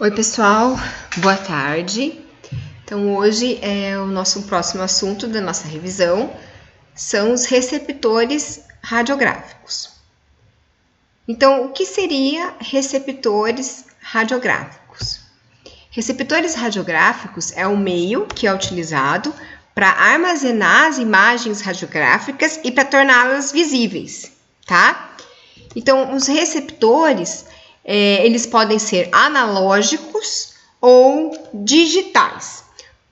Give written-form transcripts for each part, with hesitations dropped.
Oi, pessoal, boa tarde. Então, hoje o nosso próximo assunto da nossa revisão são os receptores radiográficos. Então, o que seria receptores radiográficos? Receptores radiográficos é o meio que é utilizado para armazenar as imagens radiográficas e para torná-las visíveis, tá? Então, os receptores eles podem ser analógicos ou digitais.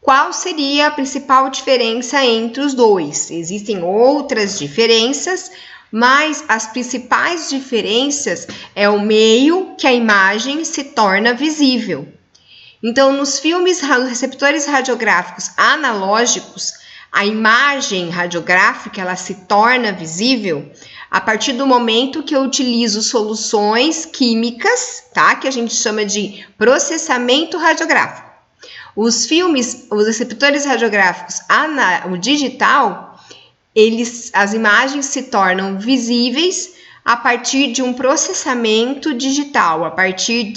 Qual seria a principal diferença entre os dois? Existem outras diferenças, mas as principais diferenças é o meio que a imagem se torna visível. Então, nos filmes, receptores radiográficos analógicos, a imagem radiográfica ela se torna visível a partir do momento que eu utilizo soluções químicas, tá? Que a gente chama de processamento radiográfico. Os receptores radiográficos o digital, as imagens se tornam visíveis a partir de um processamento digital, a partir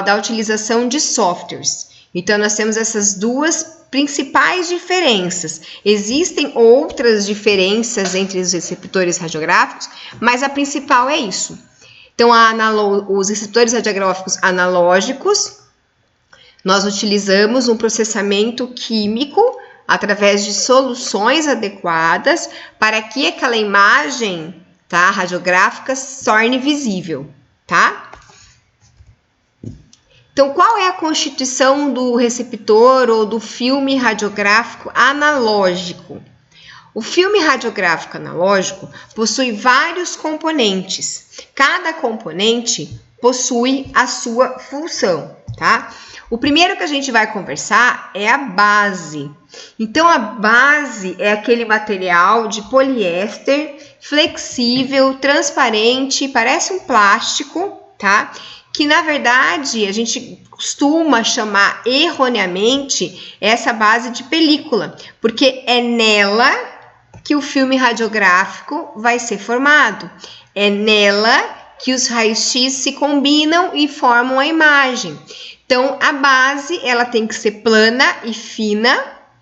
da utilização de softwares. Então, nós temos essas duas principais diferenças. Existem outras diferenças entre os receptores radiográficos, mas a principal é isso. Então, os receptores radiográficos analógicos, nós utilizamos um processamento químico através de soluções adequadas para que aquela imagem, tá, radiográfica se torne visível, tá? Então, qual é a constituição do receptor ou do filme radiográfico analógico? O filme radiográfico analógico possui vários componentes. Cada componente possui a sua função, tá? O primeiro que a gente vai conversar é a base. Então, a base é aquele material de poliéster flexível, transparente, parece um plástico, tá? Que, na verdade, a gente costuma chamar erroneamente essa base de película, porque é nela que o filme radiográfico vai ser formado. É nela que os raios-x se combinam e formam a imagem. Então, a base, ela tem que ser plana e fina,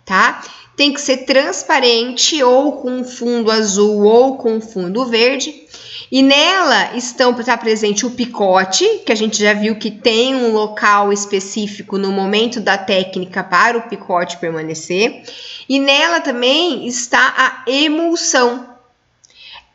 tá? Tem que ser transparente ou com fundo azul ou com fundo verde. E nela está presente o picote, que a gente já viu que tem um local específico no momento da técnica para o picote permanecer. E nela também está a emulsão.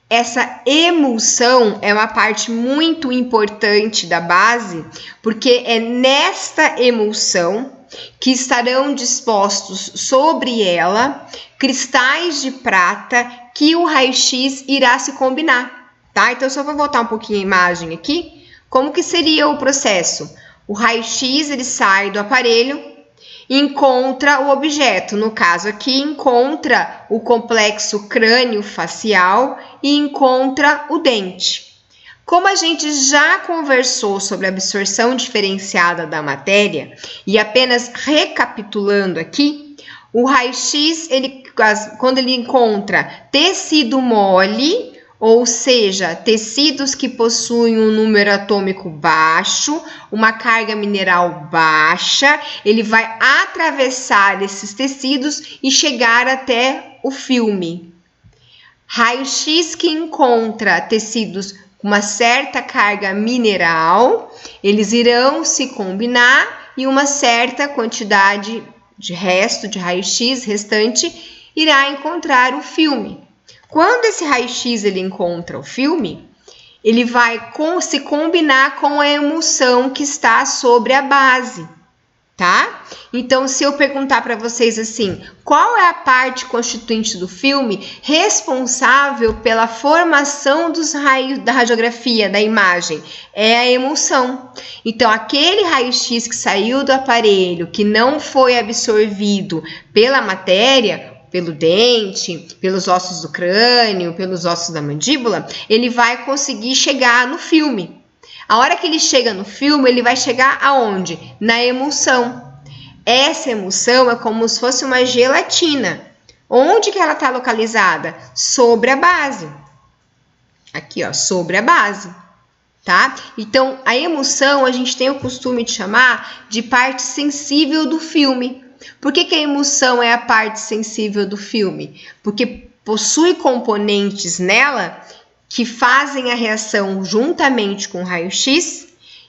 Essa emulsão é uma parte muito importante da base, porque é nesta emulsão que estarão dispostos sobre ela cristais de prata que o raio-x irá se combinar. Tá? Então, só vou voltar um pouquinho a imagem aqui. Como que seria o processo? O raio-x ele sai do aparelho e encontra o objeto. No caso aqui, encontra o complexo crânio-facial e encontra o dente. Como a gente já conversou sobre a absorção diferenciada da matéria, e apenas recapitulando aqui, o raio-x, quando ele encontra tecido mole, ou seja, tecidos que possuem um número atômico baixo, uma carga mineral baixa, ele vai atravessar esses tecidos e chegar até o filme. Raio-x que encontra tecidos com uma certa carga mineral, eles irão se combinar e uma certa quantidade de resto de raio-x restante irá encontrar o filme. Quando esse raio-x ele encontra o filme, ele vai se combinar com a emulsão que está sobre a base, tá? Então, se eu perguntar para vocês assim, qual é a parte constituinte do filme responsável pela formação dos raios da radiografia, da imagem? É a emulsão. Então, aquele raio-x que saiu do aparelho, que não foi absorvido pela matéria, pelo dente, pelos ossos do crânio, pelos ossos da mandíbula, ele vai conseguir chegar no filme. A hora que ele chega no filme, ele vai chegar aonde? Na emulsão. Essa emulsão é como se fosse uma gelatina. Onde que ela está localizada? Sobre a base. Aqui, ó, sobre a base. tá? Então, a emulsão a gente tem o costume de chamar de parte sensível do filme. Por que a emulsão é a parte sensível do filme? Porque possui componentes nela que fazem a reação juntamente com o raio-x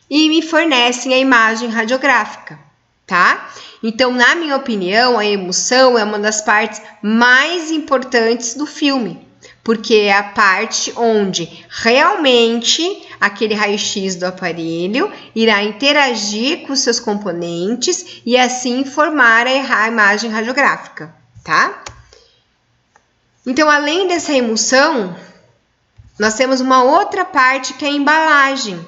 e me fornecem a imagem radiográfica, tá? Então, na minha opinião, a emulsão é uma das partes mais importantes do filme, porque é a parte onde realmente aquele raio-x do aparelho irá interagir com seus componentes e assim formar a imagem radiográfica, tá? Então, além dessa emulsão, nós temos uma outra parte que é a embalagem.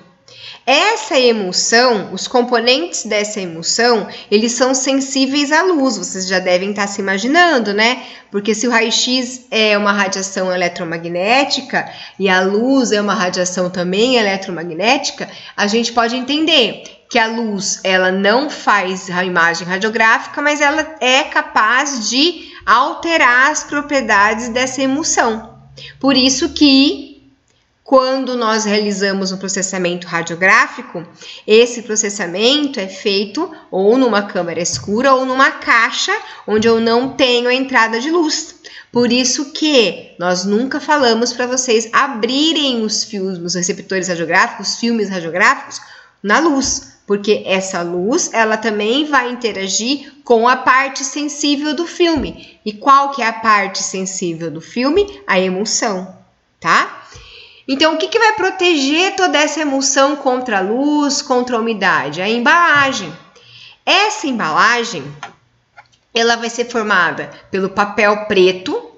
Essa emulsão, os componentes dessa emulsão, eles são sensíveis à luz, vocês já devem estar se imaginando, né? Porque se o raio-x é uma radiação eletromagnética e a luz é uma radiação também eletromagnética, a gente pode entender que a luz, ela não faz a imagem radiográfica, mas ela é capaz de alterar as propriedades dessa emulsão. Por isso que quando nós realizamos um processamento radiográfico, esse processamento é feito ou numa câmara escura ou numa caixa onde eu não tenho a entrada de luz. Por isso que nós nunca falamos para vocês abrirem os receptores radiográficos, os filmes radiográficos, na luz, porque essa luz, ela também vai interagir com a parte sensível do filme. E qual que é a parte sensível do filme? A emulsão, tá? Então, o que vai proteger toda essa emulsão contra a luz, contra a umidade? A embalagem. Essa embalagem, ela vai ser formada pelo papel preto,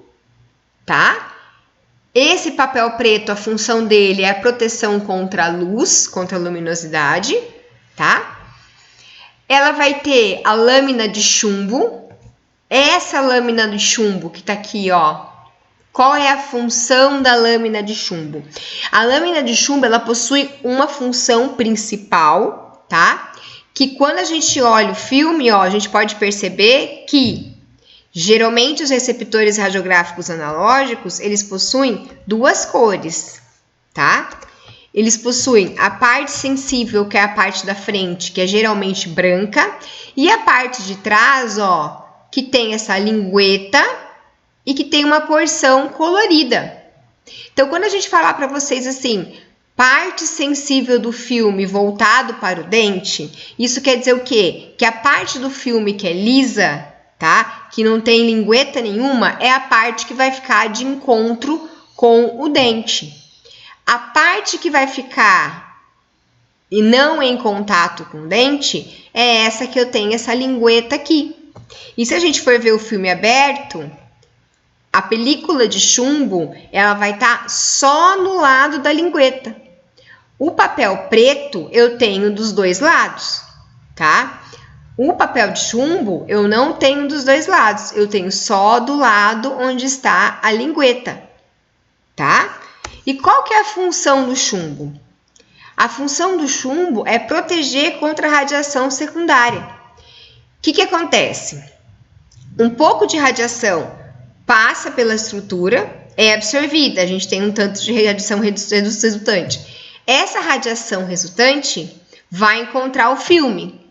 tá? Esse papel preto, a função dele é a proteção contra a luz, contra a luminosidade, tá? Ela vai ter a lâmina de chumbo. Essa lâmina de chumbo que tá aqui, ó. Qual é a função da lâmina de chumbo? A lâmina de chumbo, ela possui uma função principal, tá? Que quando a gente olha o filme, ó, a gente pode perceber que geralmente os receptores radiográficos analógicos, eles possuem duas cores, tá? Eles possuem a parte sensível, que é a parte da frente, que é geralmente branca, e a parte de trás, ó, que tem essa lingueta e que tem uma porção colorida. Então, quando a gente falar para vocês assim, parte sensível do filme voltado para o dente, isso quer dizer o quê? Que a parte do filme que é lisa, tá? Que não tem lingueta nenhuma, é a parte que vai ficar de encontro com o dente. A parte que vai ficar e não em contato com o dente é essa que eu tenho essa lingueta aqui. E se a gente for ver o filme aberto, a película de chumbo, ela vai estar só no lado da lingueta. O papel preto eu tenho dos dois lados, tá? O papel de chumbo eu não tenho dos dois lados, eu tenho só do lado onde está a lingueta, tá? E qual que é a função do chumbo? A função do chumbo é proteger contra a radiação secundária. O que acontece? Um pouco de radiação passa pela estrutura, é absorvida, a gente tem um tanto de radiação resultante. Essa radiação resultante vai encontrar o filme.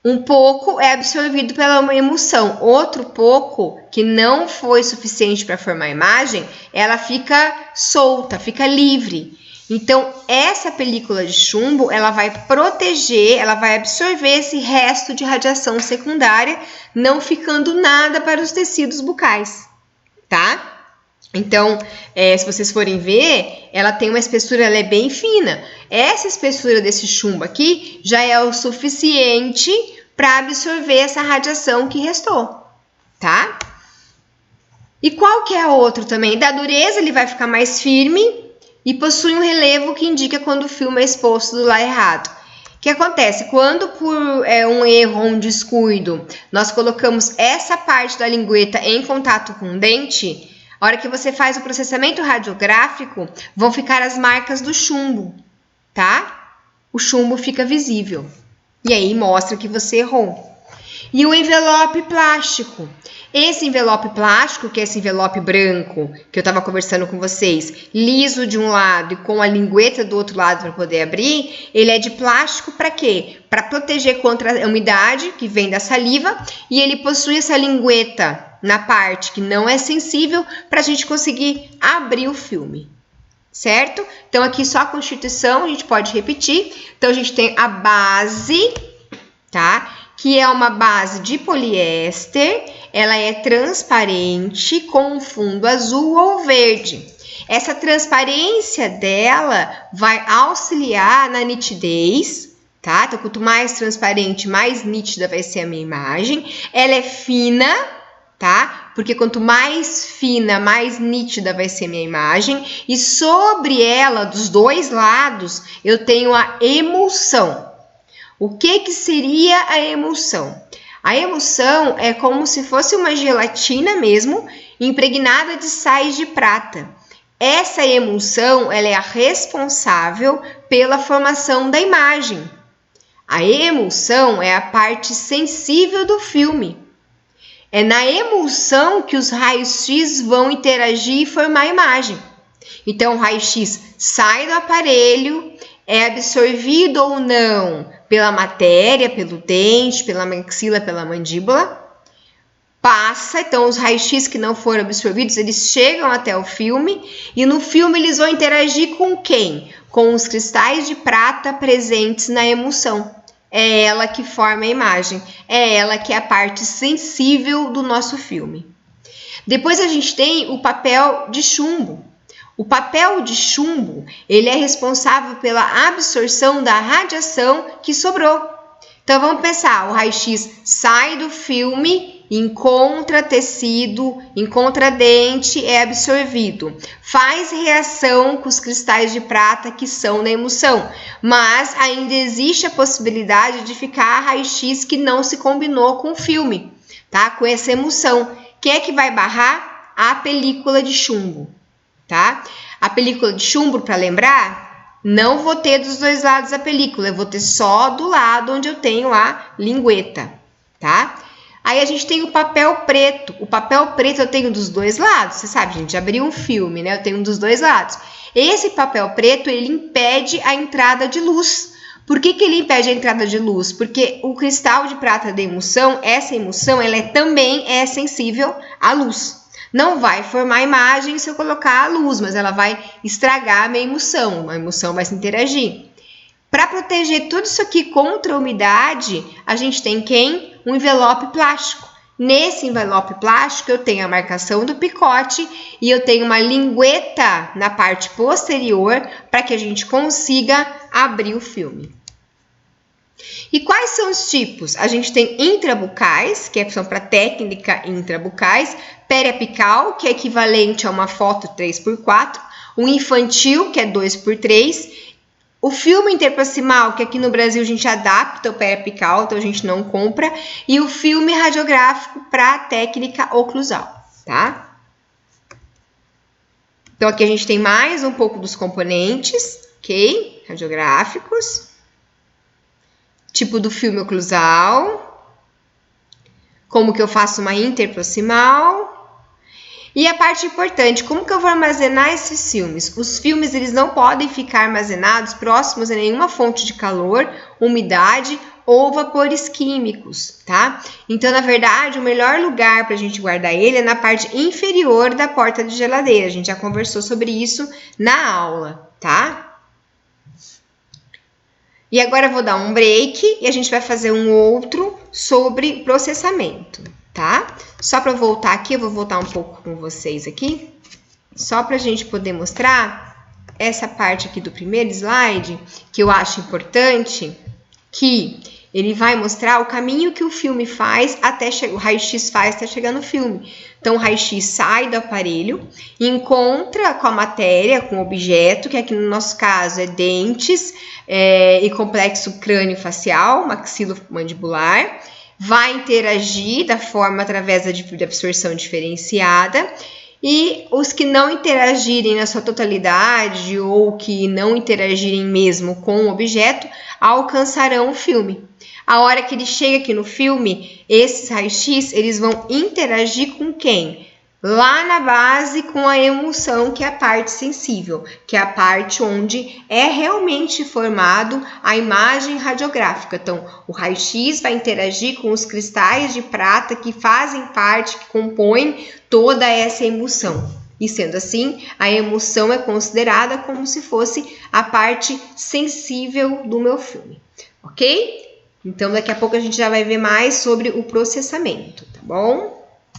Um pouco é absorvido pela emulsão, outro pouco, que não foi suficiente para formar a imagem, ela fica solta, fica livre. Então, essa película de chumbo, ela vai proteger, ela vai absorver esse resto de radiação secundária, não ficando nada para os tecidos bucais, tá? Então, se vocês forem ver, ela tem uma espessura, ela é bem fina. Essa espessura desse chumbo aqui já é o suficiente para absorver essa radiação que restou, tá? E qual que é a outra também? Da dureza, ele vai ficar mais firme e possui um relevo que indica quando o filme é exposto do lado errado. O que acontece? Quando por um erro ou um descuido, nós colocamos essa parte da lingueta em contato com o dente, a hora que você faz o processamento radiográfico, vão ficar as marcas do chumbo, tá? O chumbo fica visível. E aí mostra que você errou. E o envelope plástico. Esse envelope plástico, que é esse envelope branco, que eu estava conversando com vocês, liso de um lado e com a lingueta do outro lado para poder abrir, ele é de plástico para quê? Para proteger contra a umidade que vem da saliva, e ele possui essa lingueta na parte que não é sensível para a gente conseguir abrir o filme, certo? Então aqui só a constituição, a gente pode repetir. Então a gente tem a base, tá? Que é uma base de poliéster, ela é transparente com um fundo azul ou verde. Essa transparência dela vai auxiliar na nitidez, tá? Então, quanto mais transparente, mais nítida vai ser a minha imagem. Ela é fina, tá? Porque quanto mais fina, mais nítida vai ser a minha imagem. E sobre ela, dos dois lados, eu tenho a emulsão. O que seria a emulsão? A emulsão é como se fosse uma gelatina mesmo, impregnada de sais de prata. Essa emulsão, ela é a responsável pela formação da imagem. A emulsão é a parte sensível do filme. É na emulsão que os raios-x vão interagir e formar a imagem. Então, o raio-x sai do aparelho, é absorvido ou não pela matéria, pelo dente, pela maxila, pela mandíbula, passa, então os raios-x que não foram absorvidos, eles chegam até o filme, e no filme eles vão interagir com quem? Com os cristais de prata presentes na emulsão. É ela que forma a imagem, é ela que é a parte sensível do nosso filme. Depois a gente tem o papel de chumbo. O papel de chumbo, ele é responsável pela absorção da radiação que sobrou. Então, vamos pensar, o raio-x sai do filme, encontra tecido, encontra dente, é absorvido. Faz reação com os cristais de prata que são na emulsão, mas ainda existe a possibilidade de ficar raio-x que não se combinou com o filme, tá? Com essa emulsão. Quem é que vai barrar? A película de chumbo. Tá? A película de chumbo, para lembrar, não vou ter dos dois lados a película, eu vou ter só do lado onde eu tenho a lingueta, tá? Aí a gente tem o papel preto. O papel preto eu tenho dos dois lados, você sabe, gente, abriu um filme, né? Eu tenho dos dois lados. Esse papel preto, ele impede a entrada de luz. Por que ele impede a entrada de luz? Porque o cristal de prata da emulsão, essa emulsão, ela também é sensível à luz. Não vai formar imagem se eu colocar a luz, mas ela vai estragar a minha emulsão. A emulsão vai se interagir. Para proteger tudo isso aqui contra a umidade, a gente tem quem? Um envelope plástico. Nesse envelope plástico, eu tenho a marcação do picote e eu tenho uma lingueta na parte posterior para que a gente consiga abrir o filme. E quais são os tipos? A gente tem intrabucais, que são para técnica intrabucais, periapical, que é equivalente a uma foto 3x4, o infantil, que é 2x3, o filme interproximal, que aqui no Brasil a gente adapta o periapical, então a gente não compra, e o filme radiográfico para técnica oclusal, tá? Então aqui a gente tem mais um pouco dos componentes, ok? Radiográficos. Tipo do filme oclusal, como que eu faço uma interproximal, e a parte importante, como que eu vou armazenar esses filmes? Os filmes, eles não podem ficar armazenados próximos a nenhuma fonte de calor, umidade ou vapores químicos, tá? Então, na verdade, o melhor lugar para a gente guardar ele é na parte inferior da porta de geladeira, a gente já conversou sobre isso na aula, tá? E agora eu vou dar um break e a gente vai fazer um outro sobre processamento, tá? Só para voltar aqui, eu vou voltar um pouco com vocês aqui, só para a gente poder mostrar essa parte aqui do primeiro slide, que eu acho importante, que ele vai mostrar o caminho que o filme faz até chegar, o raio-x faz até chegar no filme. Então, o raio-x sai do aparelho, encontra com a matéria, com o objeto, que aqui no nosso caso é dentes e complexo crânio-facial, maxilomandibular, vai interagir da forma através da absorção diferenciada E os que não interagirem na sua totalidade ou que não interagirem mesmo com o objeto, alcançarão o filme. A hora que ele chega aqui no filme, esses raios-x, eles vão interagir com quem? Lá na base com a emulsão, que é a parte sensível, que é a parte onde é realmente formado a imagem radiográfica. Então, o raio-x vai interagir com os cristais de prata que fazem parte, que compõem toda essa emulsão. E sendo assim, a emulsão é considerada como se fosse a parte sensível do meu filme, ok? Então, daqui a pouco a gente já vai ver mais sobre o processamento, tá bom?